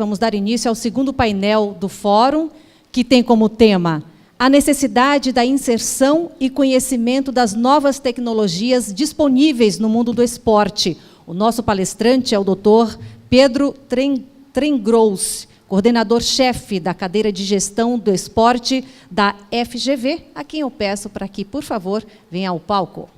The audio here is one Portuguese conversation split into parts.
Vamos dar início ao segundo painel do fórum, que tem como tema a necessidade da inserção e conhecimento das novas tecnologias disponíveis no mundo do esporte. O nosso palestrante é o Dr. Pedro Trengross, coordenador-chefe da cadeira de gestão do esporte da FGV, a quem eu peço para que, por favor, venha ao palco.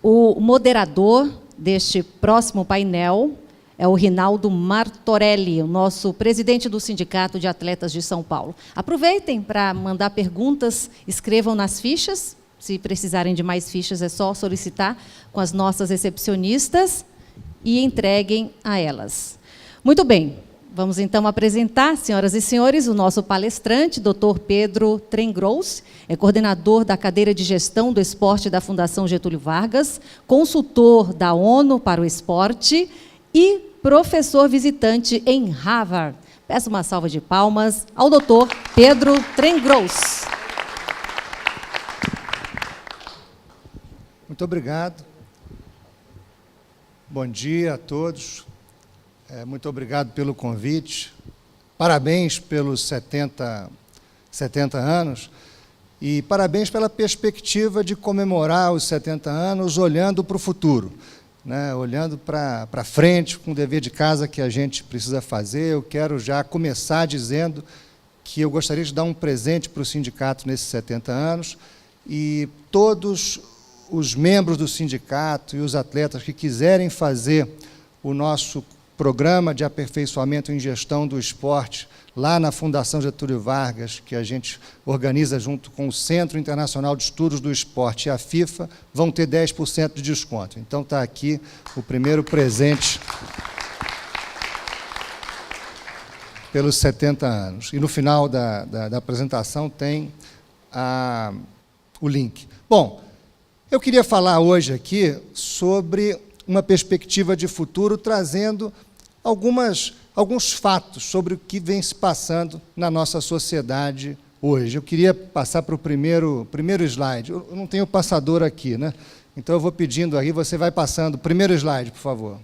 O moderador deste próximo painel é o Rinaldo Martorelli, o nosso presidente do Sindicato de Atletas de São Paulo. Aproveitem para mandar perguntas, escrevam nas fichas. Se precisarem de mais fichas, é só solicitar com as nossas recepcionistas e entreguem a elas. Muito bem, vamos então apresentar, senhoras e senhores, o nosso palestrante, Dr. Pedro Trengross, é coordenador da cadeira de gestão do esporte da Fundação Getúlio Vargas, consultor da ONU para o esporte e professor visitante em Harvard. Peço uma salva de palmas ao Dr. Pedro Trengross. Muito obrigado. Bom dia a todos. Muito obrigado pelo convite. Parabéns pelos 70 anos e parabéns pela perspectiva de comemorar os 70 anos olhando para o futuro, né? Olhando para frente, com o dever de casa que a gente precisa fazer. Eu quero já começar dizendo que eu gostaria de dar um presente para o sindicato nesses 70 anos e todos os membros do sindicato e os atletas que quiserem fazer o nosso programa de aperfeiçoamento em gestão do esporte lá na Fundação Getúlio Vargas, que a gente organiza junto com o Centro Internacional de Estudos do Esporte e a FIFA, vão ter 10% de desconto. Então está aqui o primeiro presente pelos 70 anos. E no final da apresentação tem o link. Bom, eu queria falar hoje aqui sobre uma perspectiva de futuro, trazendo alguns fatos sobre o que vem se passando na nossa sociedade hoje. Eu queria passar para o primeiro slide. Eu não tenho passador aqui, né? Então eu vou pedindo aí, você vai passando. Primeiro slide, por favor.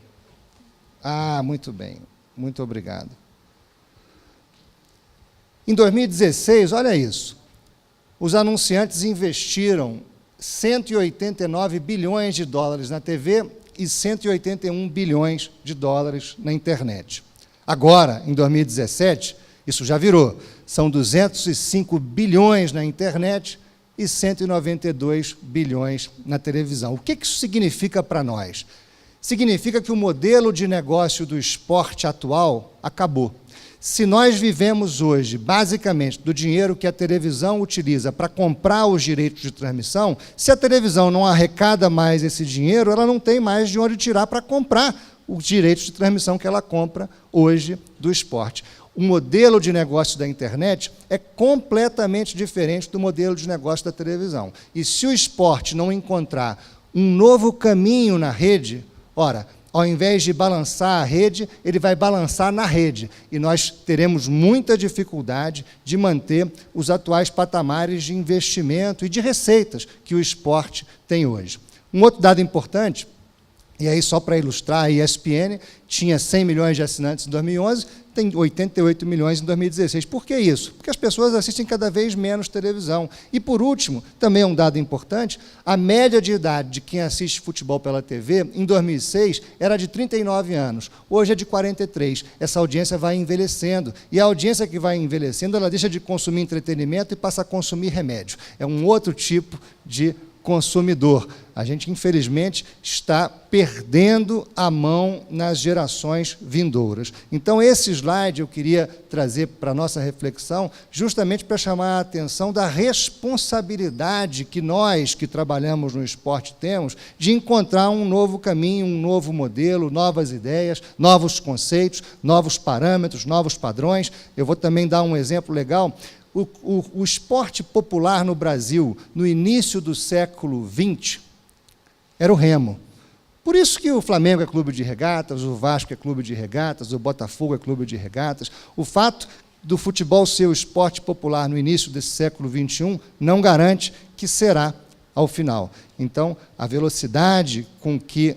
Ah, muito bem. Muito obrigado. Em 2016, olha isso. Os anunciantes investiram 189 bilhões de dólares na TV e 181 bilhões de dólares na internet. Agora, em 2017, isso já virou. São 205 bilhões na internet e 192 bilhões na televisão. O que isso significa para nós? Significa que o modelo de negócio do esporte atual acabou. Se nós vivemos hoje, basicamente, do dinheiro que a televisão utiliza para comprar os direitos de transmissão, se a televisão não arrecada mais esse dinheiro, ela não tem mais de onde tirar para comprar os direitos de transmissão que ela compra hoje do esporte. O modelo de negócio da internet é completamente diferente do modelo de negócio da televisão. E se o esporte não encontrar um novo caminho na rede, ora, ao invés de balançar a rede, ele vai balançar na rede. E nós teremos muita dificuldade de manter os atuais patamares de investimento e de receitas que o esporte tem hoje. Um outro dado importante, e aí só para ilustrar, a ESPN tinha 100 milhões de assinantes em 2011, tem 88 milhões em 2016. Por que isso? Porque as pessoas assistem cada vez menos televisão. E, por último, também é um dado importante, a média de idade de quem assiste futebol pela TV, em 2006, era de 39 anos. Hoje é de 43. Essa audiência vai envelhecendo. E a audiência que vai envelhecendo, ela deixa de consumir entretenimento e passa a consumir remédio. É um outro tipo de consumidor. A gente, infelizmente, está perdendo a mão nas gerações vindouras. Então, esse slide eu queria trazer para a nossa reflexão, justamente para chamar a atenção da responsabilidade que nós, que trabalhamos no esporte, temos de encontrar um novo caminho, um novo modelo, novas ideias, novos conceitos, novos parâmetros, novos padrões. Eu vou também dar um exemplo legal. O esporte popular no Brasil, no início do século XX, era o remo. Por isso que o Flamengo é clube de regatas, o Vasco é clube de regatas, o Botafogo é clube de regatas. O fato do futebol ser o esporte popular no início desse século XXI não garante que será ao final. Então, a velocidade com que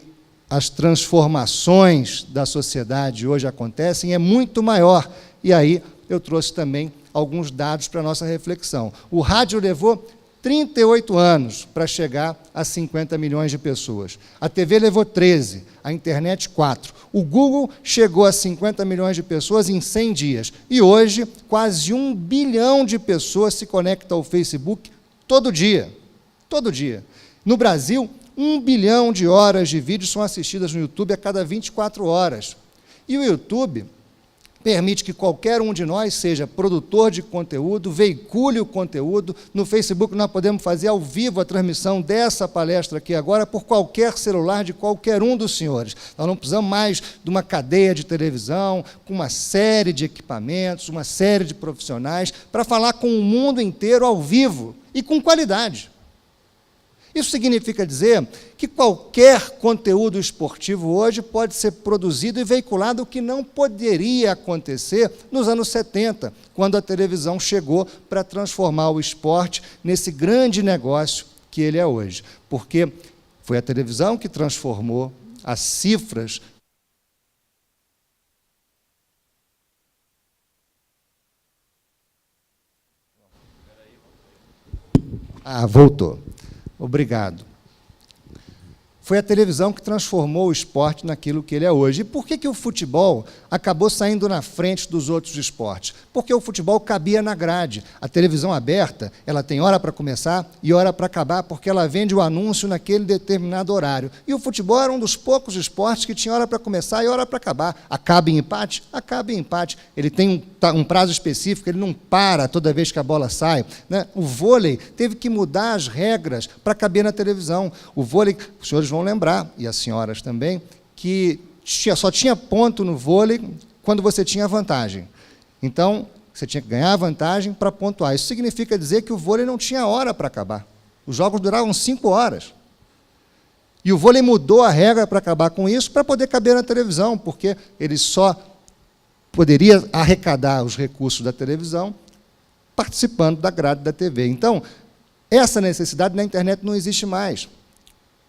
as transformações da sociedade hoje acontecem é muito maior. E aí eu trouxe também alguns dados para a nossa reflexão. O rádio levou 38 anos para chegar a 50 milhões de pessoas. A TV levou 13, a internet 4. O Google chegou a 50 milhões de pessoas em 100 dias. E hoje, quase 1 bilhão de pessoas se conectam ao Facebook todo dia. Todo dia. No Brasil, 1 bilhão de horas de vídeos são assistidas no YouTube a cada 24 horas. E o YouTube permite que qualquer um de nós seja produtor de conteúdo, veicule o conteúdo. No Facebook nós podemos fazer ao vivo a transmissão dessa palestra aqui agora por qualquer celular de qualquer um dos senhores. Nós não precisamos mais de uma cadeia de televisão, com uma série de equipamentos, uma série de profissionais, para falar com o mundo inteiro ao vivo e com qualidade. Isso significa dizer que qualquer conteúdo esportivo hoje pode ser produzido e veiculado, o que não poderia acontecer nos anos 70, quando a televisão chegou para transformar o esporte nesse grande negócio que ele é hoje. Porque foi a televisão que transformou as cifras voltou. Obrigado. Foi a televisão que transformou o esporte naquilo que ele é hoje. E por que o futebol acabou saindo na frente dos outros esportes? Porque o futebol cabia na grade. A televisão aberta, ela tem hora para começar e hora para acabar, porque ela vende o anúncio naquele determinado horário. E o futebol era um dos poucos esportes que tinha hora para começar e hora para acabar. Acaba em empate? Acaba em empate. Ele tem um prazo específico, ele não para toda vez que a bola sai, né? O vôlei teve que mudar as regras para caber na televisão. O vôlei, os senhores vão lembrar, e as senhoras também, que só tinha ponto no vôlei quando você tinha vantagem. Então, você tinha que ganhar a vantagem para pontuar. Isso significa dizer que o vôlei não tinha hora para acabar. Os jogos duravam 5 horas. E o vôlei mudou a regra para acabar com isso, para poder caber na televisão, porque ele só poderia arrecadar os recursos da televisão participando da grade da TV. Então, essa necessidade na internet não existe mais.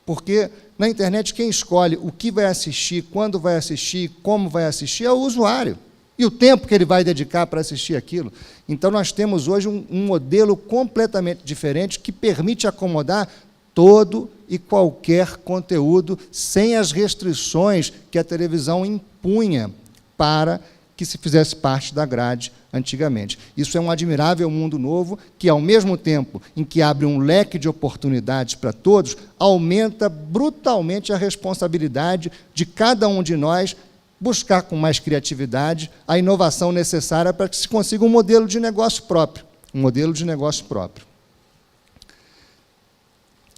Porque na internet quem escolhe o que vai assistir, quando vai assistir, como vai assistir, é o usuário. E o tempo que ele vai dedicar para assistir aquilo. Então, nós temos hoje um modelo completamente diferente que permite acomodar todo e qualquer conteúdo sem as restrições que a televisão impunha para que se fizesse parte da grade antigamente. Isso é um admirável mundo novo que, ao mesmo tempo em que abre um leque de oportunidades para todos, aumenta brutalmente a responsabilidade de cada um de nós buscar com mais criatividade a inovação necessária para que se consiga um modelo de negócio próprio. Um modelo de negócio próprio.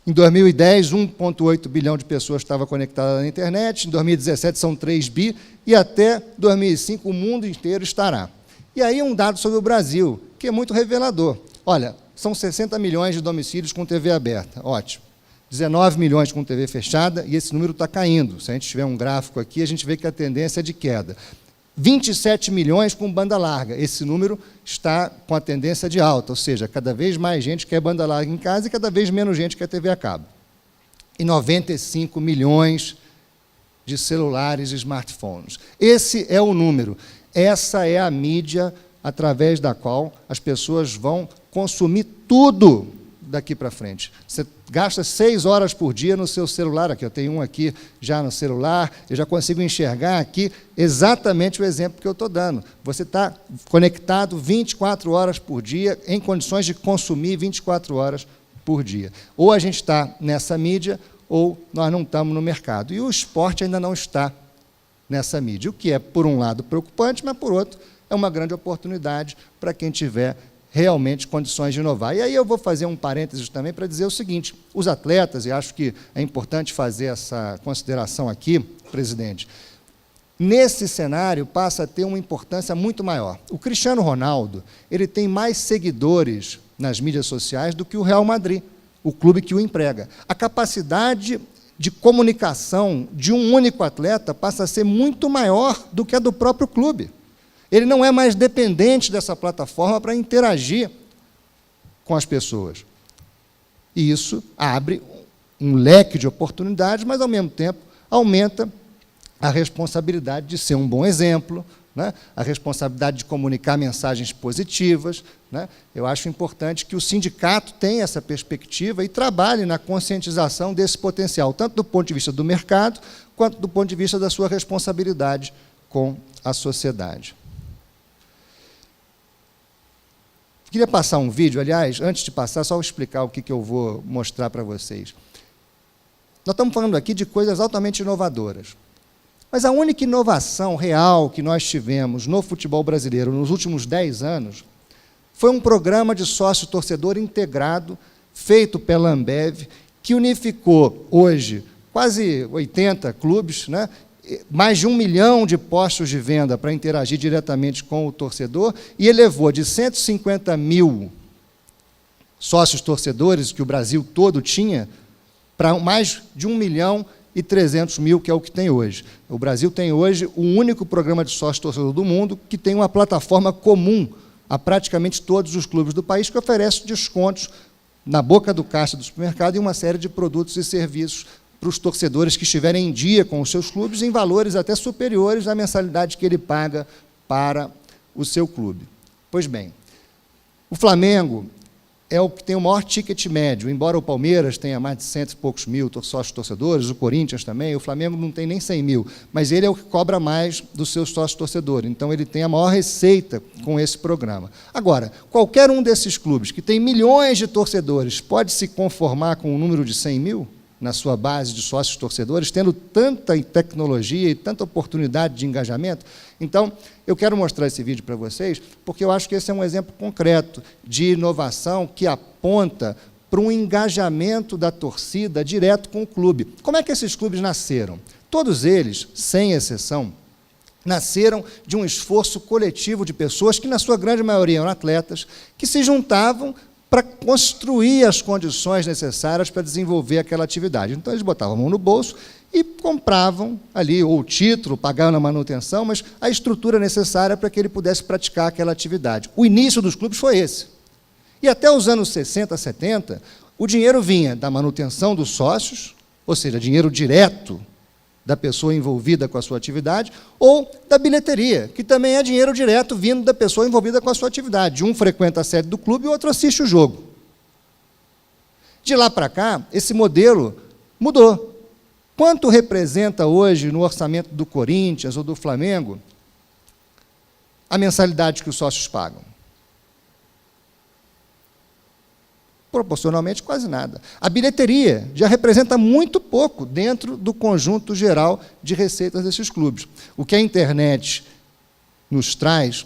Em 2010, 1,8 bilhão de pessoas estavam conectadas na internet, em 2017 são 3 bi, e até 2005 o mundo inteiro estará. E aí um dado sobre o Brasil, que é muito revelador. Olha, são 60 milhões de domicílios com TV aberta, ótimo. 19 milhões com TV fechada, e esse número está caindo. Se a gente tiver um gráfico aqui, a gente vê que a tendência é de queda. 27 milhões com banda larga. Esse número está com a tendência de alta, ou seja, cada vez mais gente quer banda larga em casa e cada vez menos gente quer TV a cabo. E 95 milhões de celulares e smartphones. Esse é o número. Essa é a mídia através da qual as pessoas vão consumir tudo daqui para frente. Você gasta 6 horas por dia no seu celular, aqui eu tenho um aqui já no celular, eu já consigo enxergar aqui exatamente o exemplo que eu estou dando. Você está conectado 24 horas por dia, em condições de consumir 24 horas por dia. Ou a gente está nessa mídia, ou nós não estamos no mercado. E o esporte ainda não está nessa mídia, o que é, por um lado, preocupante, mas, por outro, é uma grande oportunidade para quem tiver realmente condições de inovar. E aí eu vou fazer um parênteses também para dizer o seguinte, os atletas, e acho que é importante fazer essa consideração aqui, presidente, nesse cenário passa a ter uma importância muito maior. O Cristiano Ronaldo, ele tem mais seguidores nas mídias sociais do que o Real Madrid, o clube que o emprega. A capacidade de comunicação de um único atleta passa a ser muito maior do que a do próprio clube. Ele não é mais dependente dessa plataforma para interagir com as pessoas. E isso abre um leque de oportunidades, mas, ao mesmo tempo, aumenta a responsabilidade de ser um bom exemplo, né? A responsabilidade de comunicar mensagens positivas, né? Eu acho importante que o sindicato tenha essa perspectiva e trabalhe na conscientização desse potencial, tanto do ponto de vista do mercado, quanto do ponto de vista da sua responsabilidade com a sociedade. Queria passar um vídeo, aliás, antes de passar, só explicar o que eu vou mostrar para vocês. Nós estamos falando aqui de coisas altamente inovadoras. Mas a única inovação real que nós tivemos no futebol brasileiro nos últimos 10 anos foi um programa de sócio-torcedor integrado, feito pela Ambev, que unificou hoje quase 80 clubes, né? Mais de 1 milhão de postos de venda para interagir diretamente com o torcedor, e elevou de 150 mil sócios-torcedores, que o Brasil todo tinha, para mais de 1.300.000, que é o que tem hoje. O Brasil tem hoje o único programa de sócio-torcedor do mundo que tem uma plataforma comum a praticamente todos os clubes do país, que oferece descontos na boca do caixa do supermercado e uma série de produtos e serviços para os torcedores que estiverem em dia com os seus clubes, em valores até superiores à mensalidade que ele paga para o seu clube. Pois bem, o Flamengo é o que tem o maior ticket médio, embora o Palmeiras tenha mais de 100 e poucos mil sócios torcedores, o Corinthians também, o Flamengo não tem nem 100 mil, mas ele é o que cobra mais dos seus sócios torcedores, então ele tem a maior receita com esse programa. Agora, qualquer um desses clubes que tem milhões de torcedores pode se conformar com um número de 100 mil na sua base de sócios torcedores, tendo tanta tecnologia e tanta oportunidade de engajamento? Então, eu quero mostrar esse vídeo para vocês, porque eu acho que esse é um exemplo concreto de inovação que aponta para um engajamento da torcida direto com o clube. Como é que esses clubes nasceram? Todos eles, sem exceção, nasceram de um esforço coletivo de pessoas que, na sua grande maioria, eram atletas, que se juntavam para construir as condições necessárias para desenvolver aquela atividade. Então, eles botavam a mão no bolso e compravam ali, ou o título, pagavam a manutenção, mas a estrutura necessária para que ele pudesse praticar aquela atividade. O início dos clubes foi esse. E até os anos 60, 70, o dinheiro vinha da manutenção dos sócios, ou seja, dinheiro direto da pessoa envolvida com a sua atividade, ou da bilheteria, que também é dinheiro direto vindo da pessoa envolvida com a sua atividade. Um frequenta a sede do clube e o outro assiste o jogo. De lá para cá, esse modelo mudou. Quanto representa hoje, no orçamento do Corinthians ou do Flamengo, a mensalidade que os sócios pagam? Proporcionalmente, quase nada. A bilheteria já representa muito pouco dentro do conjunto geral de receitas desses clubes. O que a internet nos traz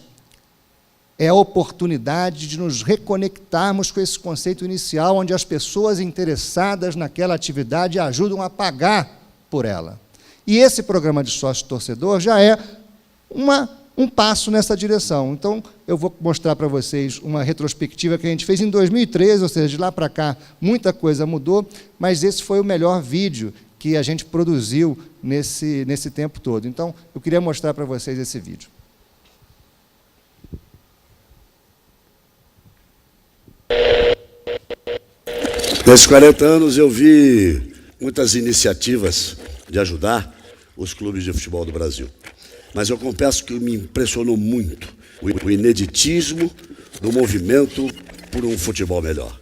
é a oportunidade de nos reconectarmos com esse conceito inicial, onde as pessoas interessadas naquela atividade ajudam a pagar por ela. E esse programa de sócio-torcedor já é um passo nessa direção. Então, eu vou mostrar para vocês uma retrospectiva que a gente fez em 2013, ou seja, de lá para cá, muita coisa mudou, mas esse foi o melhor vídeo que a gente produziu nesse tempo todo. Então, eu queria mostrar para vocês esse vídeo. Nesses 40 anos, eu vi muitas iniciativas de ajudar os clubes de futebol do Brasil. Mas eu confesso que me impressionou muito o ineditismo do movimento por um futebol melhor.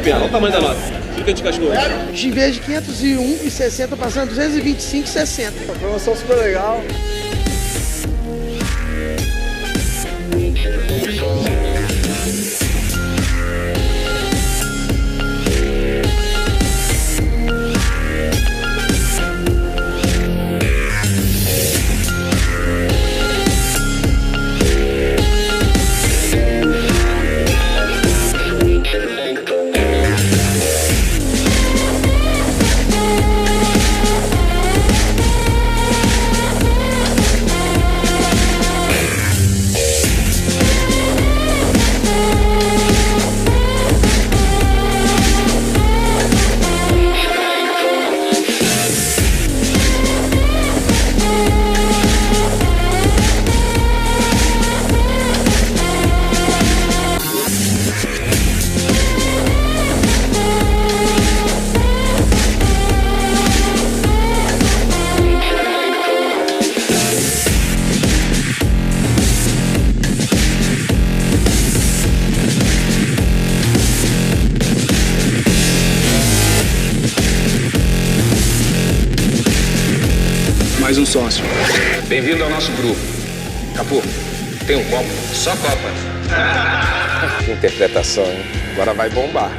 pena. Olha o tamanho da nota. Fica de cascou. Em vez de 501,60, passando 225,60. Promoção super legal. Mais um sócio. Bem-vindo ao nosso grupo. Capu, tem um copo? Só copa. Que interpretação, hein? Agora vai bombar.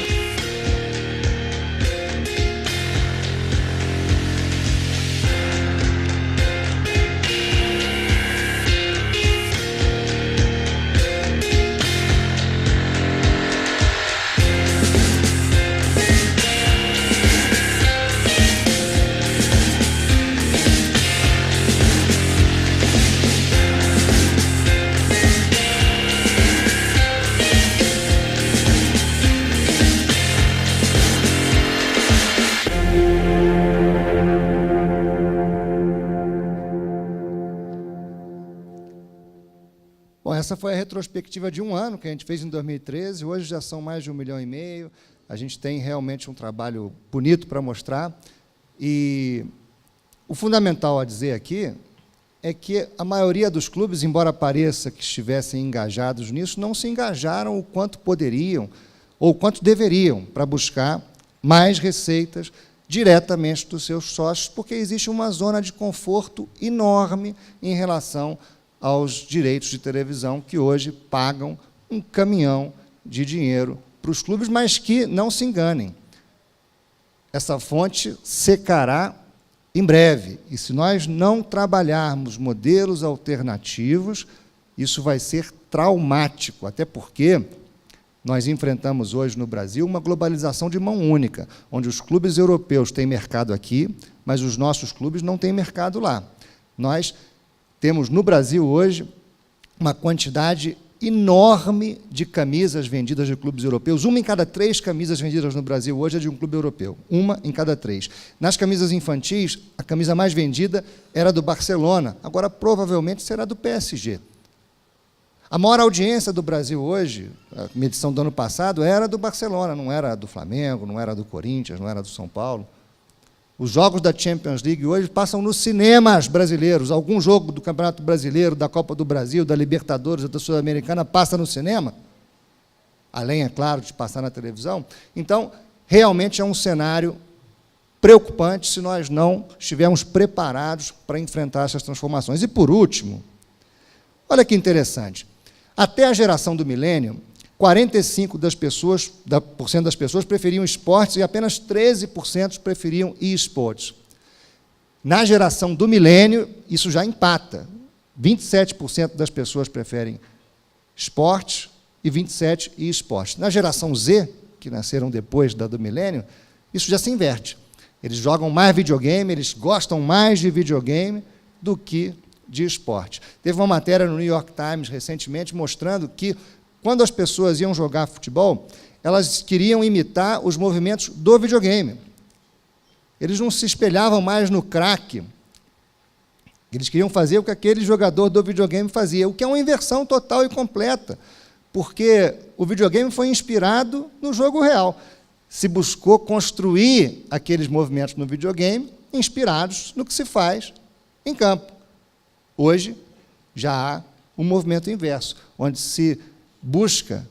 Bom, essa foi a retrospectiva de um ano que a gente fez em 2013, hoje já são mais de 1,5 milhão, a gente tem realmente um trabalho bonito para mostrar, e o fundamental a dizer aqui é que a maioria dos clubes, embora pareça que estivessem engajados nisso, não se engajaram o quanto poderiam ou quanto deveriam para buscar mais receitas diretamente dos seus sócios, porque existe uma zona de conforto enorme em relação aos direitos de televisão, que hoje pagam um caminhão de dinheiro para os clubes, mas que, não se enganem, essa fonte secará em breve. E se nós não trabalharmos modelos alternativos, isso vai ser traumático, até porque nós enfrentamos hoje no Brasil uma globalização de mão única, onde os clubes europeus têm mercado aqui, mas os nossos clubes não têm mercado lá. Nós temos no Brasil hoje uma quantidade enorme de camisas vendidas de clubes europeus. 1 em cada 3 camisas vendidas no Brasil hoje é de um clube europeu. 1 em cada 3. Nas camisas infantis, a camisa mais vendida era do Barcelona, agora provavelmente será do PSG. A maior audiência do Brasil hoje, a medição do ano passado, era do Barcelona, não era do Flamengo, não era do Corinthians, não era do São Paulo. Os jogos da Champions League hoje passam nos cinemas brasileiros. Algum jogo do Campeonato Brasileiro, da Copa do Brasil, da Libertadores, da Sul-Americana passa no cinema, além, é claro, de passar na televisão. Então, realmente é um cenário preocupante se nós não estivermos preparados para enfrentar essas transformações. E, por último, olha que interessante, até a geração do milênio, 45% das pessoas preferiam esportes e apenas 13% preferiam e-sports. Na geração do milênio, isso já empata. 27% das pessoas preferem esportes e 27% e-esportes. Na geração Z, que nasceram depois da do milênio, isso já se inverte. Eles jogam mais videogame, eles gostam mais de videogame do que de esporte. Teve uma matéria no New York Times recentemente mostrando que quando as pessoas iam jogar futebol, elas queriam imitar os movimentos do videogame. Eles não se espelhavam mais no craque. Eles queriam fazer o que aquele jogador do videogame fazia, o que é uma inversão total e completa, porque o videogame foi inspirado no jogo real. Se buscou construir aqueles movimentos no videogame inspirados no que se faz em campo. Hoje, já há um movimento inverso, onde se busca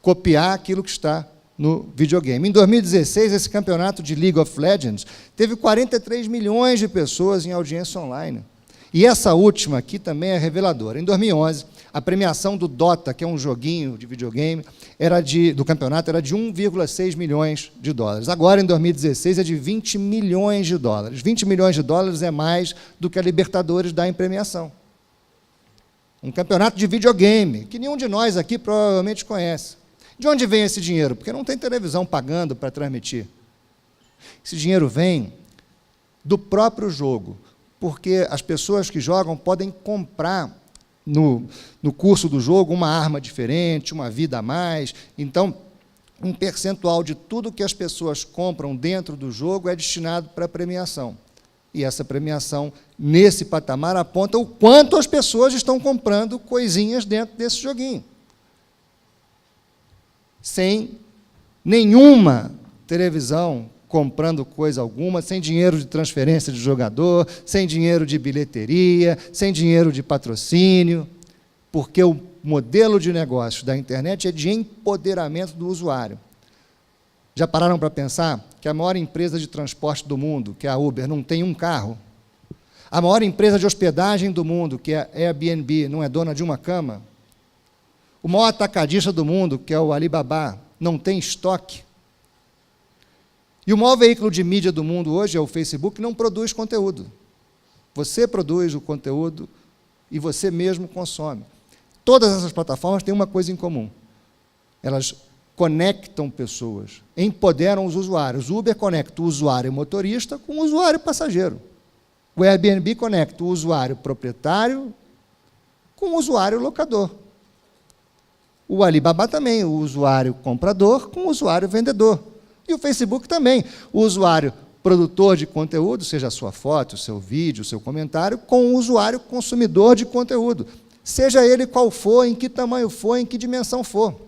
copiar aquilo que está no videogame. Em 2016, esse campeonato de League of Legends teve 43 milhões de pessoas em audiência online. E essa última aqui também é reveladora. Em 2011, a premiação do Dota, que é um joguinho de videogame, do campeonato, era de 1,6 milhões de dólares. Agora, em 2016, é de 20 milhões de dólares. 20 milhões de dólares é mais do que a Libertadores dá em premiação. Um campeonato de videogame, que nenhum de nós aqui provavelmente conhece. De onde vem esse dinheiro? Porque não tem televisão pagando para transmitir. Esse dinheiro vem do próprio jogo, porque as pessoas que jogam podem comprar no curso do jogo uma arma diferente, uma vida a mais. Então, um percentual de tudo que as pessoas compram dentro do jogo é destinado para a premiação. E essa premiação, nesse patamar, aponta o quanto as pessoas estão comprando coisinhas dentro desse joguinho. Sem nenhuma televisão comprando coisa alguma, sem dinheiro de transferência de jogador, sem dinheiro de bilheteria, sem dinheiro de patrocínio, porque o modelo de negócio da internet é de empoderamento do usuário. Já pararam para pensar que a maior empresa de transporte do mundo, que é a Uber, não tem um carro? A maior empresa de hospedagem do mundo, que é a Airbnb, não é dona de uma cama? O maior atacadista do mundo, que é o Alibaba, não tem estoque? E o maior veículo de mídia do mundo hoje é o Facebook, não produz conteúdo. Você produz o conteúdo e você mesmo consome. Todas essas plataformas têm uma coisa em comum. Elas conectam pessoas, empoderam os usuários. O Uber conecta o usuário motorista com o usuário passageiro. O Airbnb conecta o usuário proprietário com o usuário locador. O Alibaba também, o usuário comprador com o usuário vendedor. E o Facebook também, o usuário produtor de conteúdo, seja a sua foto, o seu vídeo, o seu comentário, com o usuário consumidor de conteúdo, seja ele qual for, em que tamanho for, em que dimensão for.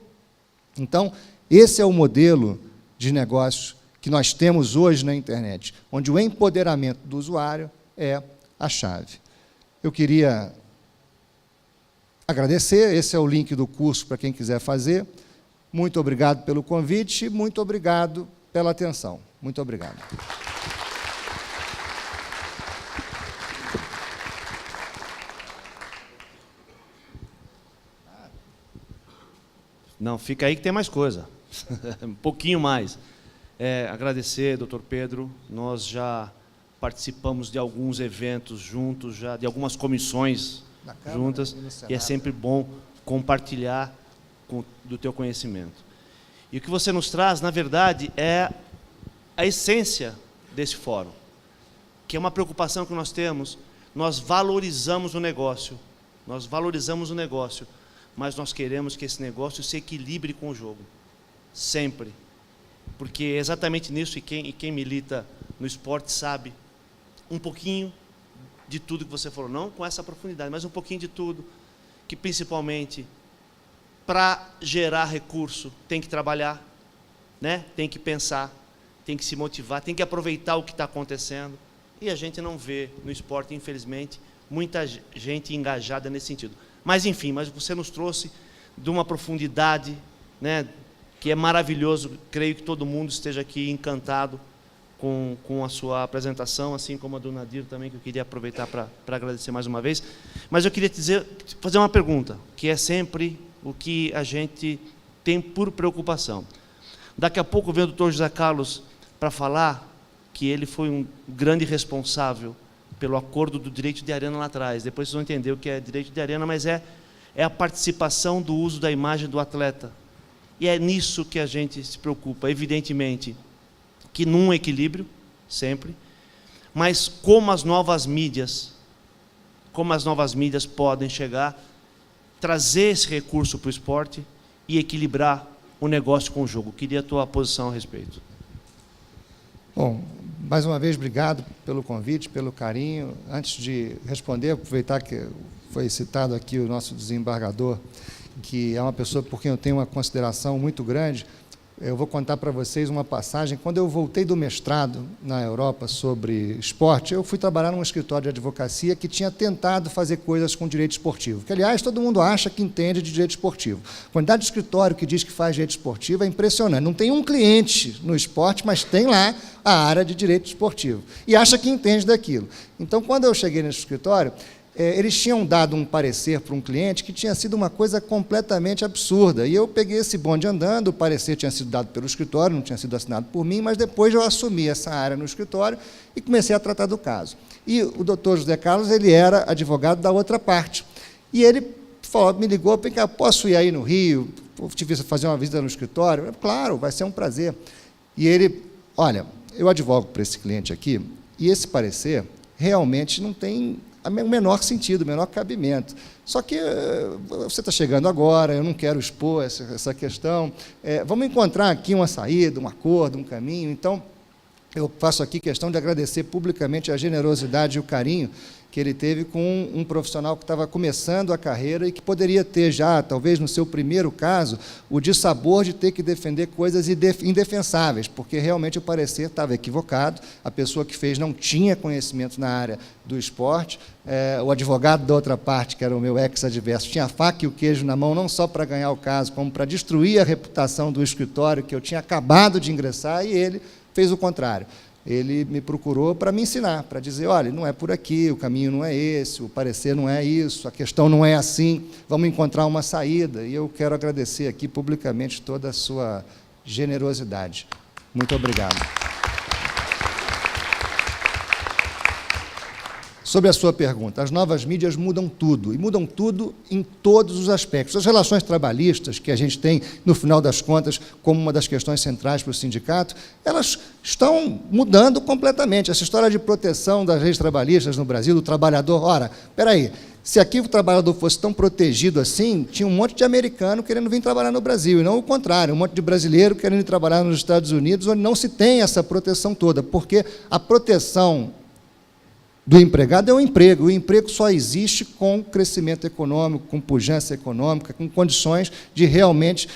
Então, esse é o modelo de negócio que nós temos hoje na internet, onde o empoderamento do usuário é a chave. Eu queria agradecer, esse é o link do curso para quem quiser fazer. Muito obrigado pelo convite, muito obrigado pela atenção. Muito obrigado. Não, fica aí que tem mais coisa. Um pouquinho mais. Agradecer, doutor Pedro. Nós já participamos de alguns eventos juntos, já de algumas comissões juntas, e é sempre bom compartilhar do teu conhecimento. E o que você nos traz, na verdade, é a essência desse fórum, que é uma preocupação que nós temos. Nós valorizamos o negócio, mas nós queremos que esse negócio se equilibre com o jogo, sempre. Porque é exatamente nisso, e quem milita no esporte sabe um pouquinho de tudo que você falou, não com essa profundidade, mas um pouquinho de tudo, que principalmente para gerar recurso tem que trabalhar, né? Tem que pensar, tem que se motivar, tem que aproveitar o que está acontecendo. E a gente não vê no esporte, infelizmente, muita gente engajada nesse sentido. Mas, enfim, você nos trouxe de uma profundidade, né, que é maravilhoso. Creio que todo mundo esteja aqui encantado com a sua apresentação, assim como a do Nadir também, que eu queria aproveitar para agradecer mais uma vez. Mas eu queria fazer uma pergunta, que é sempre o que a gente tem por preocupação. Daqui a pouco vem o doutor José Carlos para falar que ele foi um grande responsável pelo acordo do direito de arena lá atrás. Depois vocês vão entender o que é direito de arena, mas é a participação do uso da imagem do atleta. E é nisso que a gente se preocupa, evidentemente, que num equilíbrio, sempre, mas como as novas mídias podem chegar, trazer esse recurso para o esporte e equilibrar o negócio com o jogo. Queria a tua posição a respeito. Bom, mais uma vez, obrigado pelo convite, pelo carinho. Antes de responder, aproveitar que foi citado aqui o nosso desembargador, que é uma pessoa por quem eu tenho uma consideração muito grande. Eu vou contar para vocês uma passagem. Quando eu voltei do mestrado na Europa sobre esporte, eu fui trabalhar num escritório de advocacia que tinha tentado fazer coisas com direito esportivo. Que, aliás, todo mundo acha que entende de direito esportivo. A quantidade de escritório que diz que faz direito esportivo é impressionante. Não tem um cliente no esporte, mas tem lá a área de direito esportivo. E acha que entende daquilo. Então, quando eu cheguei nesse escritório, eles tinham dado um parecer para um cliente que tinha sido uma coisa completamente absurda. E eu peguei esse bonde andando, o parecer tinha sido dado pelo escritório, não tinha sido assinado por mim, mas depois eu assumi essa área no escritório e comecei a tratar do caso. E o doutor José Carlos, ele era advogado da outra parte. E ele me ligou, posso ir aí no Rio, fazer uma visita no escritório? Eu, claro, vai ser um prazer. E ele, olha, eu advogo para esse cliente aqui, e esse parecer realmente não tem o menor sentido, o menor cabimento. Só que você está chegando agora, eu não quero expor essa questão, vamos encontrar aqui uma saída, um acordo, um caminho. Então, eu faço aqui questão de agradecer publicamente a generosidade e o carinho que ele teve com um profissional que estava começando a carreira e que poderia ter já, talvez no seu primeiro caso, o dissabor de ter que defender coisas indefensáveis, porque realmente o parecer estava equivocado, a pessoa que fez não tinha conhecimento na área do esporte, o advogado da outra parte, que era o meu ex-adverso, tinha a faca e o queijo na mão, não só para ganhar o caso, como para destruir a reputação do escritório que eu tinha acabado de ingressar, e ele fez o contrário. Ele me procurou para me ensinar, para dizer, olha, não é por aqui, o caminho não é esse, o parecer não é isso, a questão não é assim, vamos encontrar uma saída. E eu quero agradecer aqui publicamente toda a sua generosidade. Muito obrigado. Sobre a sua pergunta, as novas mídias mudam tudo, e mudam tudo em todos os aspectos. As relações trabalhistas, que a gente tem, no final das contas, como uma das questões centrais para o sindicato, elas estão mudando completamente. Essa história de proteção das leis trabalhistas no Brasil, do trabalhador, ora, espera aí, se aqui o trabalhador fosse tão protegido assim, tinha um monte de americano querendo vir trabalhar no Brasil, e não o contrário, um monte de brasileiro querendo ir trabalhar nos Estados Unidos, onde não se tem essa proteção toda, porque a proteção do empregado é o emprego só existe com crescimento econômico, com pujança econômica, com condições de realmente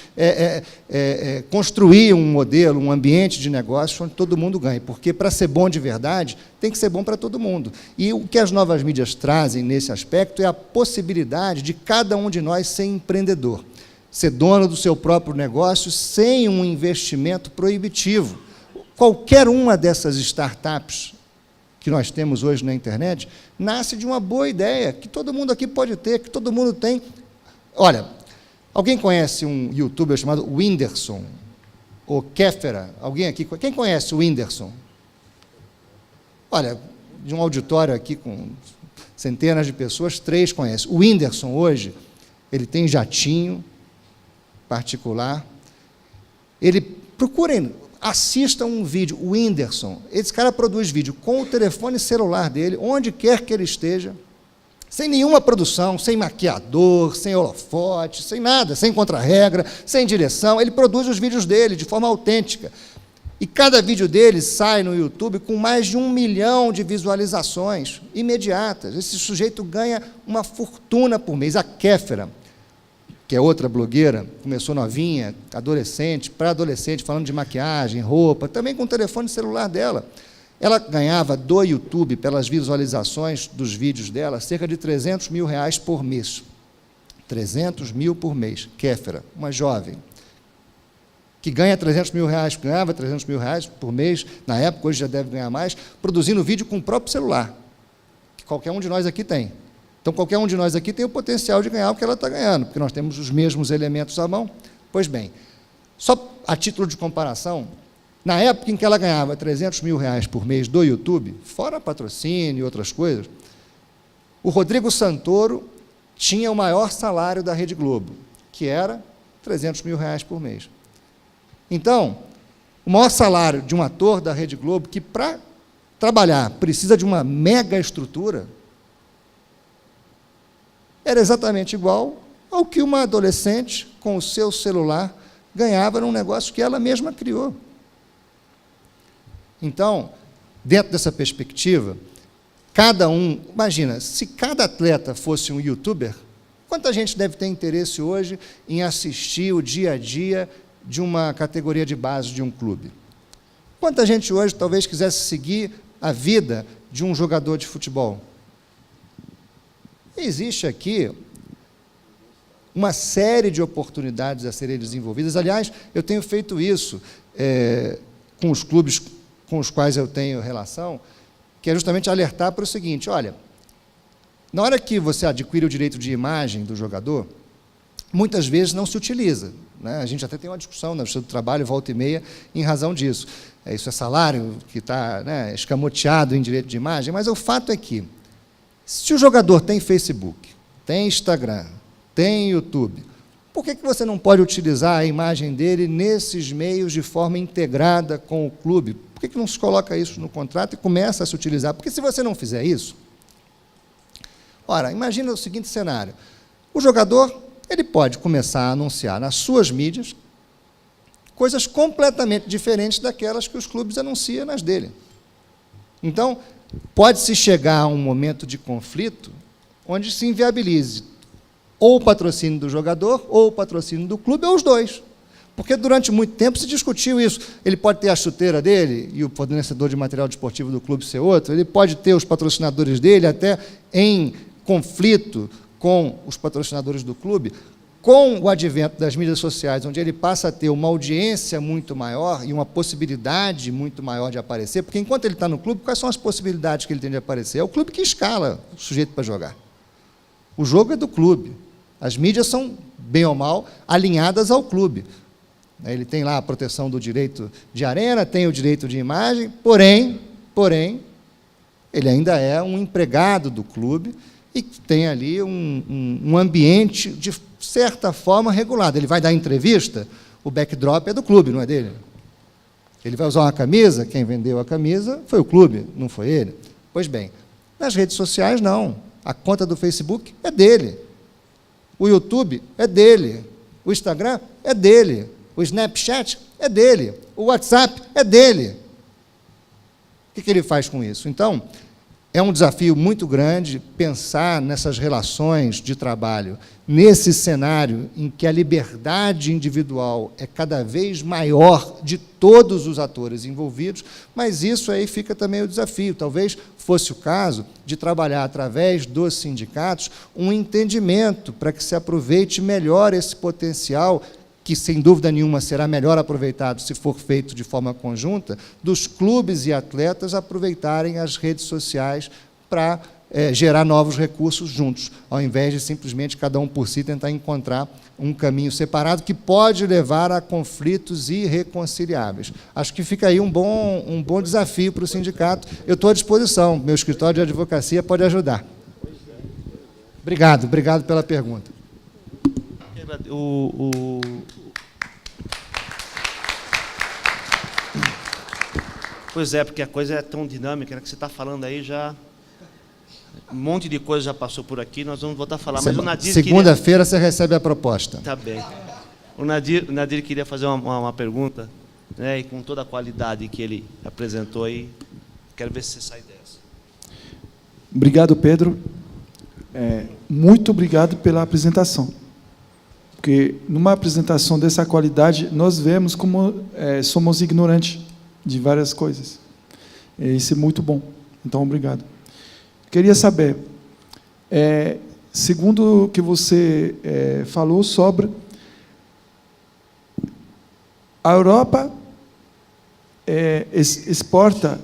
construir um modelo, um ambiente de negócio onde todo mundo ganha, porque para ser bom de verdade, tem que ser bom para todo mundo. E o que as novas mídias trazem nesse aspecto é a possibilidade de cada um de nós ser empreendedor, ser dono do seu próprio negócio sem um investimento proibitivo. Qualquer uma dessas startups que nós temos hoje na internet, nasce de uma boa ideia, que todo mundo aqui pode ter, que todo mundo tem. Olha, alguém conhece um youtuber chamado Whindersson? Ou Kéfera? Alguém aqui? Quem conhece o Whindersson? Olha, de um auditório aqui com centenas de pessoas, 3 conhecem. O Whindersson, hoje, ele tem jatinho particular. Procurem, assistam um vídeo, o Whindersson, esse cara produz vídeo com o telefone celular dele, onde quer que ele esteja, sem nenhuma produção, sem maquiador, sem holofote, sem nada, sem contra-regra, sem direção, ele produz os vídeos dele de forma autêntica. E cada vídeo dele sai no YouTube com mais de 1 milhão de visualizações imediatas. Esse sujeito ganha uma fortuna por mês. A Kéfera, que é outra blogueira, começou novinha, adolescente, pré-adolescente, falando de maquiagem, roupa, também com o telefone celular dela. Ela ganhava do YouTube, pelas visualizações dos vídeos dela, cerca de R$300 mil por mês. 300 mil por mês. Kéfera, uma jovem, que ganha R$300 mil, ganhava R$300 mil por mês, na época, hoje já deve ganhar mais, produzindo vídeo com o próprio celular, que qualquer um de nós aqui tem. Então, qualquer um de nós aqui tem o potencial de ganhar o que ela está ganhando, porque nós temos os mesmos elementos à mão. Pois bem, só a título de comparação, na época em que ela ganhava R$300 mil por mês do YouTube, fora patrocínio e outras coisas, o Rodrigo Santoro tinha o maior salário da Rede Globo, que era R$300 mil por mês. Então, o maior salário de um ator da Rede Globo, que para trabalhar precisa de uma mega estrutura, era exatamente igual ao que uma adolescente, com o seu celular, ganhava num negócio que ela mesma criou. Então, dentro dessa perspectiva, cada um, imagina, se cada atleta fosse um youtuber, quanta gente deve ter interesse hoje em assistir o dia a dia de uma categoria de base de um clube? Quanta gente hoje talvez quisesse seguir a vida de um jogador de futebol? Existe aqui uma série de oportunidades a serem desenvolvidas. Aliás, eu tenho feito isso com os clubes com os quais eu tenho relação, que é justamente alertar para o seguinte: olha, na hora que você adquire o direito de imagem do jogador, muitas vezes não se utiliza, né? A gente até tem uma discussão na Justiça do Trabalho, volta e meia, em razão disso. Isso é salário que está, né, escamoteado em direito de imagem, mas o fato é que, se o jogador tem Facebook, tem Instagram, tem YouTube, por que você não pode utilizar a imagem dele nesses meios de forma integrada com o clube? Por que não se coloca isso no contrato e começa a se utilizar? Porque se você não fizer isso... Ora, imagina o seguinte cenário: o jogador ele pode começar a anunciar nas suas mídias coisas completamente diferentes daquelas que os clubes anunciam nas dele. Então, pode-se chegar a um momento de conflito onde se inviabilize ou o patrocínio do jogador, ou o patrocínio do clube, ou os dois. Porque durante muito tempo se discutiu isso. Ele pode ter a chuteira dele e o fornecedor de material desportivo do clube ser outro, ele pode ter os patrocinadores dele até em conflito com os patrocinadores do clube. Com o advento das mídias sociais, onde ele passa a ter uma audiência muito maior e uma possibilidade muito maior de aparecer, porque enquanto ele está no clube, quais são as possibilidades que ele tem de aparecer? É o clube que escala o sujeito para jogar. O jogo é do clube. As mídias são, bem ou mal, alinhadas ao clube. Ele tem lá a proteção do direito de arena, tem o direito de imagem, porém, ele ainda é um empregado do clube e tem ali um ambiente, de certa forma, regulado. Ele vai dar entrevista, o backdrop é do clube, não é dele. Ele vai usar uma camisa, quem vendeu a camisa foi o clube, não foi ele. Pois bem, nas redes sociais, não. A conta do Facebook é dele. O YouTube é dele. O Instagram é dele. O Snapchat é dele. O WhatsApp é dele. O que ele faz com isso? Então, é um desafio muito grande pensar nessas relações de trabalho, nesse cenário em que a liberdade individual é cada vez maior de todos os atores envolvidos, mas isso aí fica também o desafio. Talvez fosse o caso de trabalhar, através dos sindicatos, um entendimento para que se aproveite melhor esse potencial, que, sem dúvida nenhuma, será melhor aproveitado se for feito de forma conjunta, dos clubes e atletas aproveitarem as redes sociais para gerar novos recursos juntos, ao invés de simplesmente cada um por si tentar encontrar um caminho separado que pode levar a conflitos irreconciliáveis. Acho que fica aí um bom desafio para o sindicato. Eu estou à disposição, meu escritório de advocacia pode ajudar. Obrigado pela pergunta. Pois é, porque a coisa é tão dinâmica, né, que você está falando aí já... Um monte de coisa já passou por aqui, nós vamos voltar a falar. Mas o Nadir segunda-feira você recebe a proposta. Tá bem. O Nadir queria fazer uma pergunta, né, e com toda a qualidade que ele apresentou aí, quero ver se você sai dessa. Obrigado, Pedro. Muito obrigado pela apresentação. Porque, numa apresentação dessa qualidade, nós vemos como somos ignorantes de várias coisas. Isso é muito bom. Então, obrigado. Queria saber, segundo o que você falou sobre a Europa, exporta,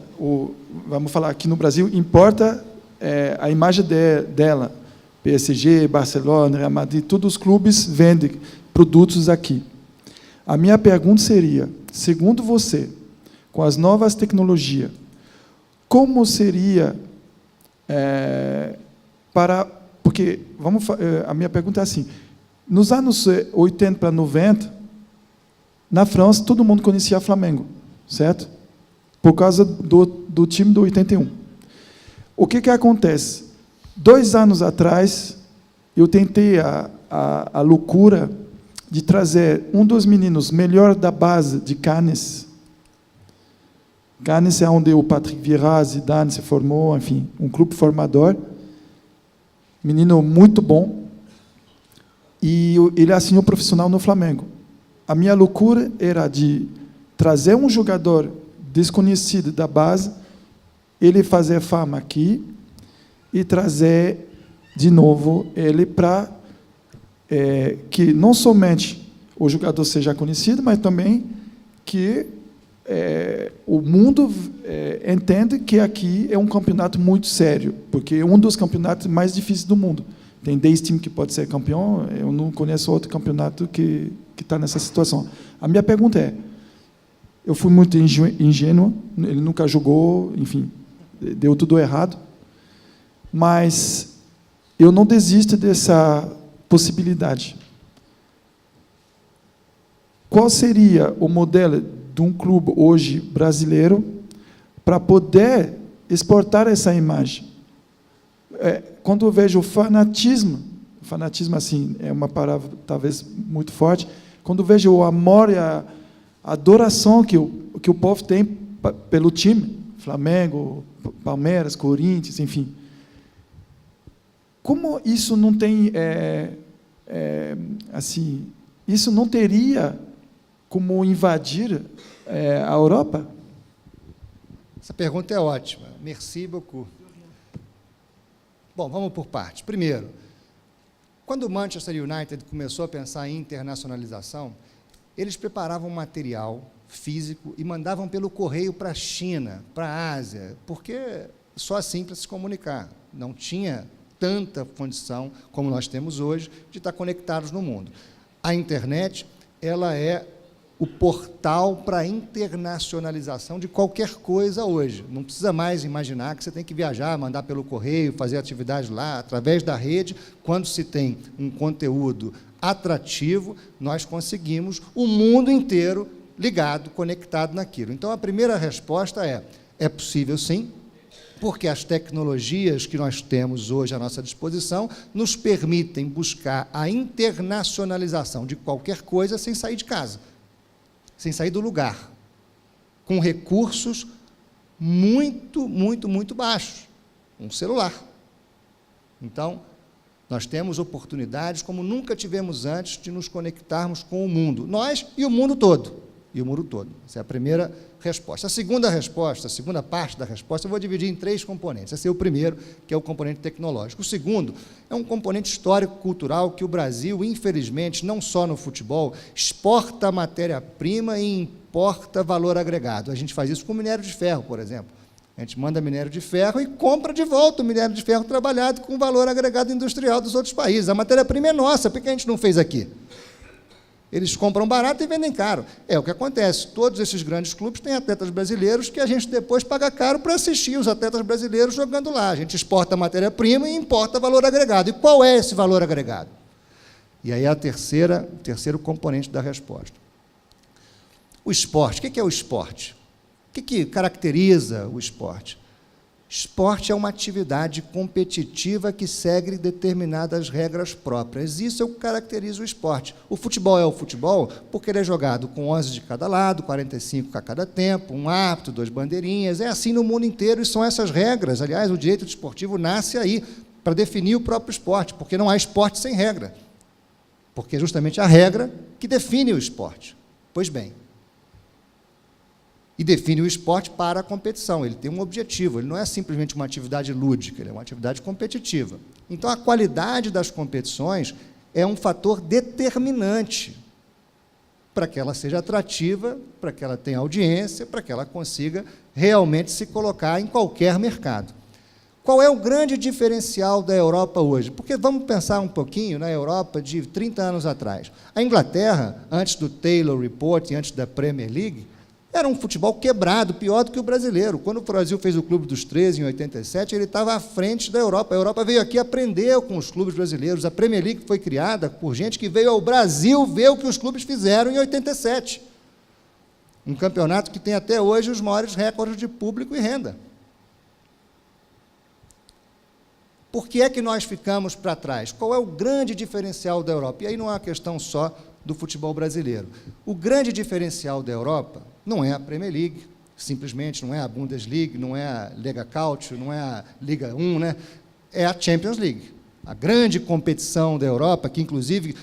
vamos falar aqui no Brasil, importa a imagem dela. PSG, Barcelona, Real Madrid, todos os clubes vendem produtos aqui. A minha pergunta seria, segundo você, com as novas tecnologias, como seria porque a minha pergunta é assim: nos anos 80 para 90, na França, todo mundo conhecia Flamengo, certo? Por causa do time do 81. O que acontece? 2 anos atrás, eu tentei a loucura de trazer um dos meninos melhor da base de Cannes. Cannes é onde o Patrick Vieira, Zidane se formou, enfim, um clube formador. Menino muito bom. E ele assinou profissional no Flamengo. a minha loucura era de trazer um jogador desconhecido da base, ele fazer fama aqui e trazer de novo ele para que não somente o jogador seja conhecido, mas também que o mundo entende que aqui é um campeonato muito sério, porque é um dos campeonatos mais difíceis do mundo. Tem 10 times que podem ser campeão, eu não conheço outro campeonato que está nessa situação. A minha pergunta é, eu fui muito ingênuo, ele nunca jogou, enfim, deu tudo errado, mas eu não desisto dessa possibilidade. Qual seria o modelo de um clube hoje brasileiro para poder exportar essa imagem? Quando eu vejo o fanatismo assim é uma palavra talvez muito forte, quando eu vejo o amor e a adoração que o povo tem pelo time, Flamengo, Palmeiras, Corinthians, enfim, como isso não tem assim, isso não teria como invadir a Europa? Essa pergunta é ótima. Merci beaucoup. Bom, vamos por partes. Primeiro, quando o Manchester United começou a pensar em internacionalização, eles preparavam material físico e mandavam pelo correio para a China, para a Ásia, porque só assim para se comunicar. Não tinha tanta condição como nós temos hoje de estar conectados no mundo. A internet, ela é o portal para a internacionalização de qualquer coisa hoje. Não precisa mais imaginar que você tem que viajar, mandar pelo correio, fazer atividade lá, através da rede. Quando se tem um conteúdo atrativo, nós conseguimos o mundo inteiro ligado, conectado naquilo. Então, a primeira resposta é possível sim, porque as tecnologias que nós temos hoje à nossa disposição nos permitem buscar a internacionalização de qualquer coisa sem sair de casa, sem sair do lugar, com recursos muito, muito, muito baixos, um celular. Então, nós temos oportunidades como nunca tivemos antes de nos conectarmos com o mundo, nós e o mundo todo. Essa é a primeira resposta. A segunda resposta, a segunda parte da resposta, eu vou dividir em 3 componentes. Esse é o primeiro, que é o componente tecnológico. O segundo é um componente histórico-cultural que o Brasil, infelizmente, não só no futebol, exporta matéria-prima e importa valor agregado. A gente faz isso com minério de ferro, por exemplo. A gente manda minério de ferro e compra de volta o minério de ferro trabalhado com valor agregado industrial dos outros países. A matéria-prima é nossa, por que a gente não fez aqui? Eles compram barato e vendem caro. É o que acontece. Todos esses grandes clubes têm atletas brasileiros que a gente depois paga caro para assistir os atletas brasileiros jogando lá. A gente exporta matéria-prima e importa valor agregado. E qual é esse valor agregado? E aí o terceiro componente da resposta. O esporte. O que é o esporte? O que caracteriza o esporte? Esporte é uma atividade competitiva que segue determinadas regras próprias. Isso é o que caracteriza o esporte. O futebol é o futebol porque ele é jogado com 11 de cada lado, 45 a cada tempo, um árbitro, 2 bandeirinhas. É assim no mundo inteiro e são essas regras. Aliás, o direito desportivo nasce aí para definir o próprio esporte, porque não há esporte sem regra. Porque é justamente a regra que define o esporte. Pois bem, e define o esporte para a competição. Ele tem um objetivo, ele não é simplesmente uma atividade lúdica, ele é uma atividade competitiva. Então, a qualidade das competições é um fator determinante para que ela seja atrativa, para que ela tenha audiência, para que ela consiga realmente se colocar em qualquer mercado. Qual é o grande diferencial da Europa hoje? Porque vamos pensar um pouquinho na Europa de 30 anos atrás. A Inglaterra, antes do Taylor Report e antes da Premier League, era um futebol quebrado, pior do que o brasileiro. Quando o Brasil fez o Clube dos 13, em 87, ele estava à frente da Europa. A Europa veio aqui e aprendeu com os clubes brasileiros. A Premier League foi criada por gente que veio ao Brasil ver o que os clubes fizeram em 87. Um campeonato que tem até hoje os maiores recordes de público e renda. Por que é que nós ficamos para trás? Qual é o grande diferencial da Europa? E aí não é uma questão só do futebol brasileiro. O grande diferencial da Europa não é a Premier League, simplesmente não é a Bundesliga, não é a Lega Calcio, não é a Liga 1, né? É a Champions League. A grande competição da Europa, que inclusive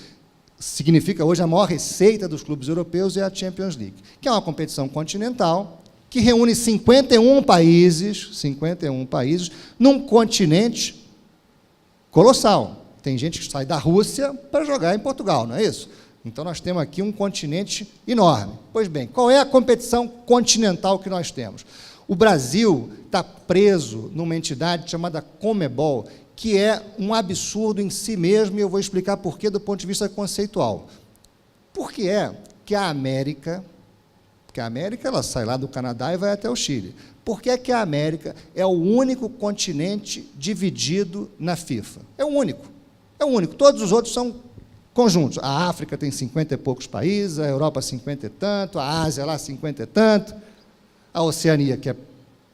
significa hoje a maior receita dos clubes europeus, é a Champions League, que é uma competição continental que reúne 51 países, num continente colossal. Tem gente que sai da Rússia para jogar em Portugal, não é isso? Então, nós temos aqui um continente enorme. Pois bem, qual é a competição continental que nós temos? O Brasil está preso numa entidade chamada Conmebol, que é um absurdo em si mesmo, e eu vou explicar por quê do ponto de vista conceitual. Por que é que a América, ela sai lá do Canadá e vai até o Chile. Por que é que a América é o único continente dividido na FIFA? É o único. Todos os outros são conjuntos. A África tem 50 e poucos países, a Europa 50 e tanto, a Ásia lá 50 e tanto, a Oceania, que é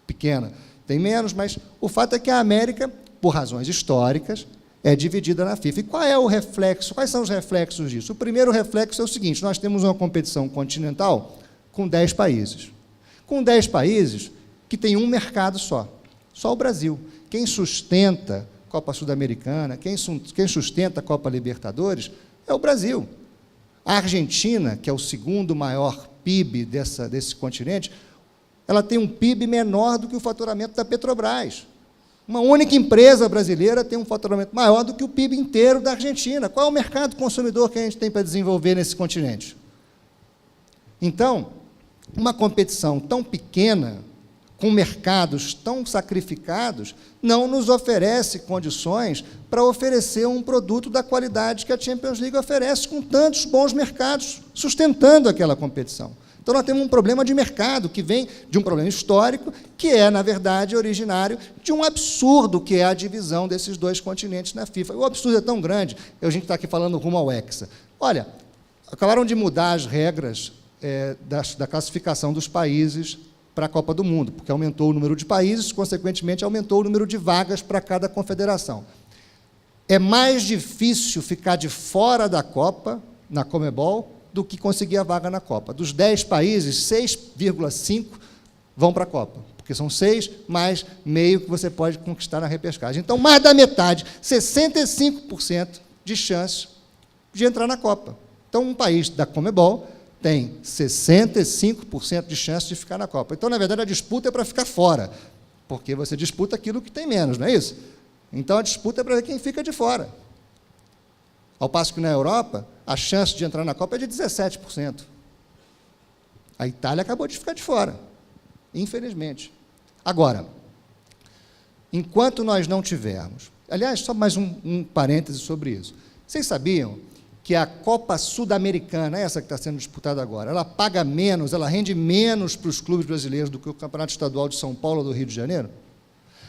pequena, tem menos, mas o fato é que a América, por razões históricas, é dividida na FIFA. E qual é o reflexo? Quais são os reflexos disso? O primeiro reflexo é o seguinte: nós temos uma competição continental com 10 países. Com 10 países que tem um mercado só o Brasil. Quem sustenta a Copa Sul-Americana, quem sustenta a Copa Libertadores é o Brasil. A Argentina, que é o segundo maior PIB desse continente, ela tem um PIB menor do que o faturamento da Petrobras. Uma única empresa brasileira tem um faturamento maior do que o PIB inteiro da Argentina. Qual é o mercado consumidor que a gente tem para desenvolver nesse continente? Então, uma competição tão pequena, com mercados tão sacrificados, não nos oferece condições para oferecer um produto da qualidade que a Champions League oferece, com tantos bons mercados sustentando aquela competição. Então, nós temos um problema de mercado, que vem de um problema histórico, que é, na verdade, originário de um absurdo, que é a divisão desses dois continentes na FIFA. O absurdo é tão grande, a gente está aqui falando rumo ao Hexa. Olha, acabaram de mudar as regras da classificação dos países para a Copa do Mundo, porque aumentou o número de países, consequentemente, aumentou o número de vagas para cada confederação. É mais difícil ficar de fora da Copa, na Conmebol, do que conseguir a vaga na Copa. Dos 10 países, 6,5 vão para a Copa, porque são 6 mais meio que você pode conquistar na repescagem. Então, mais da metade, 65% de chance de entrar na Copa. Então, um país da Conmebol tem 65% de chance de ficar na Copa. Então, na verdade, a disputa é para ficar fora, porque você disputa aquilo que tem menos, não é isso? Então, a disputa é para ver quem fica de fora. Ao passo que na Europa, a chance de entrar na Copa é de 17%. A Itália acabou de ficar de fora, infelizmente. Agora, enquanto nós não tivermos... Aliás, só mais um parêntese sobre isso. Vocês sabiam que a Copa Sul-Americana, essa que está sendo disputada agora, ela paga menos, ela rende menos para os clubes brasileiros do que o Campeonato Estadual de São Paulo ou do Rio de Janeiro?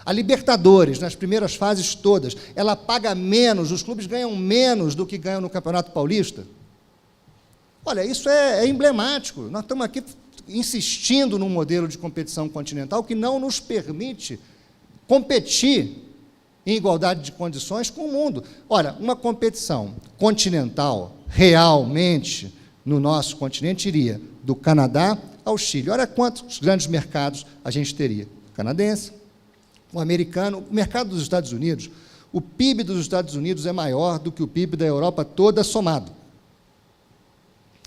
A Libertadores, nas primeiras fases todas, ela paga menos, os clubes ganham menos do que ganham no Campeonato Paulista. Olha, isso é emblemático. Nós estamos aqui insistindo num modelo de competição continental que não nos permite competir em igualdade de condições com o mundo. Olha, uma competição continental, realmente, no nosso continente, iria do Canadá ao Chile. Olha quantos grandes mercados a gente teria. O canadense, o americano, o mercado dos Estados Unidos. O PIB dos Estados Unidos é maior do que o PIB da Europa toda somado.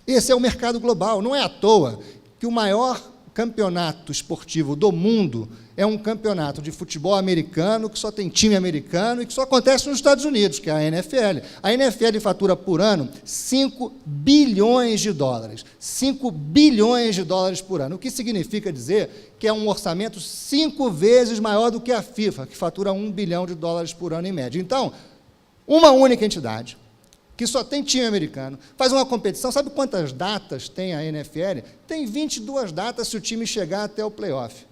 Esse é o mercado global. Não é à toa que o maior campeonato esportivo do mundo é um campeonato de futebol americano, que só tem time americano e que só acontece nos Estados Unidos, que é a NFL. A NFL fatura por ano 5 bilhões de dólares. 5 bilhões de dólares por ano. O que significa dizer que é um orçamento 5 vezes maior do que a FIFA, que fatura 1 bilhão de dólares por ano em média. Então, uma única entidade, que só tem time americano, faz uma competição. Sabe quantas datas tem a NFL? Tem 22 datas se o time chegar até o playoff.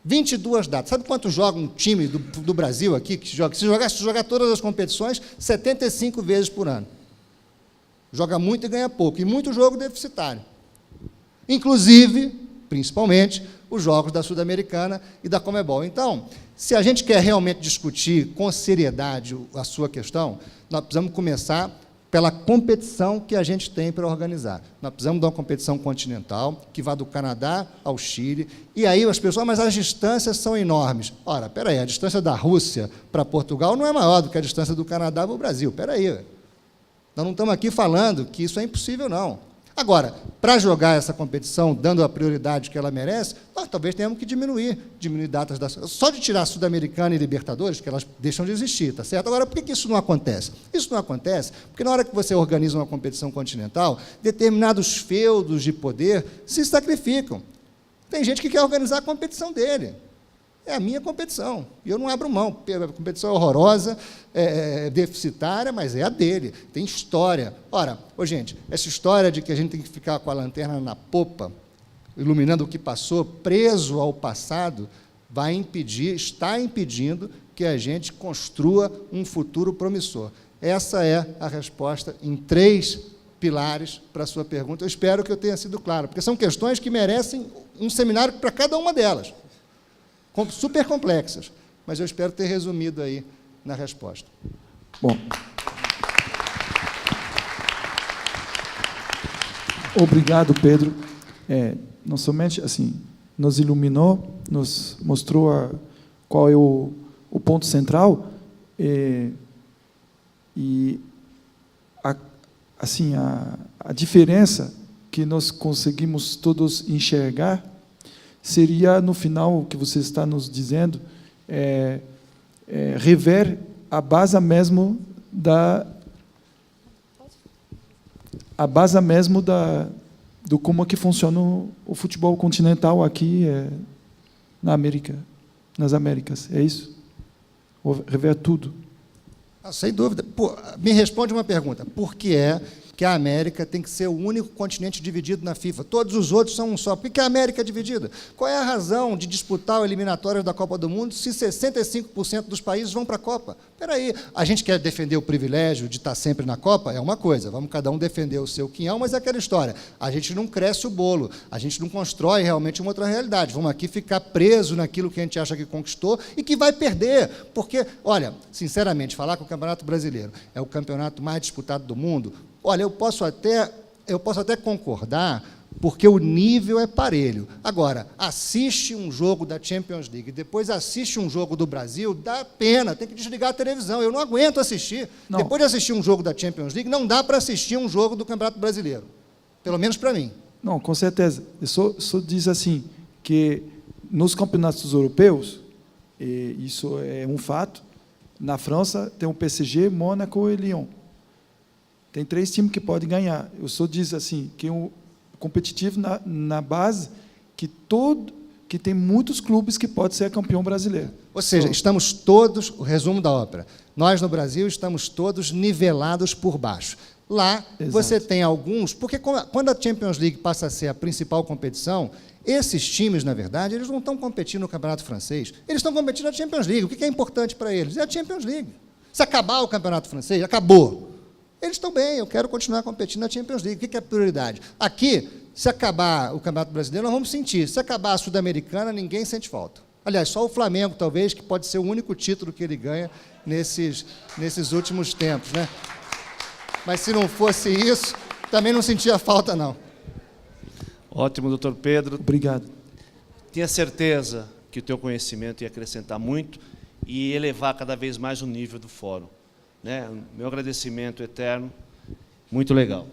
22 datas. Sabe quanto joga um time do Brasil aqui? Que joga? Se jogar todas as competições, 75 vezes por ano. Joga muito e ganha pouco. E muito jogo deficitário. Inclusive, principalmente, os jogos da Sul-Americana e da Conmebol. Então, se a gente quer realmente discutir com seriedade a sua questão, nós precisamos começar pela competição que a gente tem para organizar. Nós precisamos de uma competição continental, que vá do Canadá ao Chile, e aí as pessoas, mas as distâncias são enormes. Ora, espera aí, a distância da Rússia para Portugal não é maior do que a distância do Canadá para o Brasil, espera aí. Nós não estamos aqui falando que isso é impossível, não. Agora, para jogar essa competição, dando a prioridade que ela merece, nós talvez tenhamos que diminuir datas só de tirar a Sul-Americana e Libertadores, que elas deixam de existir, tá certo? Agora, por que isso não acontece? Isso não acontece porque na hora que você organiza uma competição continental, determinados feudos de poder se sacrificam. Tem gente que quer organizar a competição dele. É a minha competição, e eu não abro mão. A competição é horrorosa, é deficitária, mas é a dele, tem história. Ora, gente, essa história de que a gente tem que ficar com a lanterna na popa, iluminando o que passou, preso ao passado, está impedindo que a gente construa um futuro promissor. Essa é a resposta em 3 pilares para a sua pergunta. Eu espero que eu tenha sido claro, porque são questões que merecem um seminário para cada uma delas, super complexas, mas eu espero ter resumido aí na resposta. Bom. Obrigado, Pedro. Não somente assim, nos iluminou, nos mostrou qual é o ponto central, e a diferença que nós conseguimos todos enxergar seria, no final, o que você está nos dizendo, rever a base mesmo do como que funciona o futebol continental aqui nas Américas. É isso? Rever tudo. Sem dúvida. Me responde uma pergunta. Por que é que a América tem que ser o único continente dividido na FIFA? Todos os outros são um só. Por que a América é dividida? Qual é a razão de disputar o eliminatório da Copa do Mundo se 65% dos países vão para a Copa? Espera aí, a gente quer defender o privilégio de estar sempre na Copa? É uma coisa, vamos cada um defender o seu quinhão, mas é aquela história, a gente não cresce o bolo, a gente não constrói realmente uma outra realidade, vamos aqui ficar preso naquilo que a gente acha que conquistou e que vai perder, porque, olha, sinceramente, falar que o Campeonato Brasileiro é o campeonato mais disputado do mundo, olha, eu posso até concordar, porque o nível é parelho. Agora, assiste um jogo da Champions League, depois assiste um jogo do Brasil, dá pena, tem que desligar a televisão. Eu não aguento assistir. Não. Depois de assistir um jogo da Champions League, não dá para assistir um jogo do Campeonato Brasileiro. Pelo menos para mim. Não, com certeza. Eu só diz assim, que nos campeonatos europeus, e isso é um fato, na França tem o PSG, Mônaco e Lyon. Tem 3 times que podem ganhar. Eu só diz assim, que é competitivo na base, que tem muitos clubes que podem ser campeão brasileiro. Ou seja, estamos todos, o resumo da ópera, nós no Brasil estamos todos nivelados por baixo. Lá, exato, você tem alguns, porque quando a Champions League passa a ser a principal competição, esses times, na verdade, eles não estão competindo no Campeonato Francês, eles estão competindo na Champions League. O que é importante para eles? É a Champions League. Se acabar o Campeonato Francês, acabou. Eles estão bem, eu quero continuar competindo na Champions League. O que é a prioridade? Aqui, se acabar o Campeonato Brasileiro, nós vamos sentir. Se acabar a Sul-Americana, ninguém sente falta. Aliás, só o Flamengo, talvez, que pode ser o único título que ele ganha nesses últimos tempos, né? Mas se não fosse isso, também não sentia falta, não. Ótimo, doutor Pedro. Obrigado. Tinha certeza que o teu conhecimento ia acrescentar muito e elevar cada vez mais o nível do fórum. Meu agradecimento eterno, muito legal.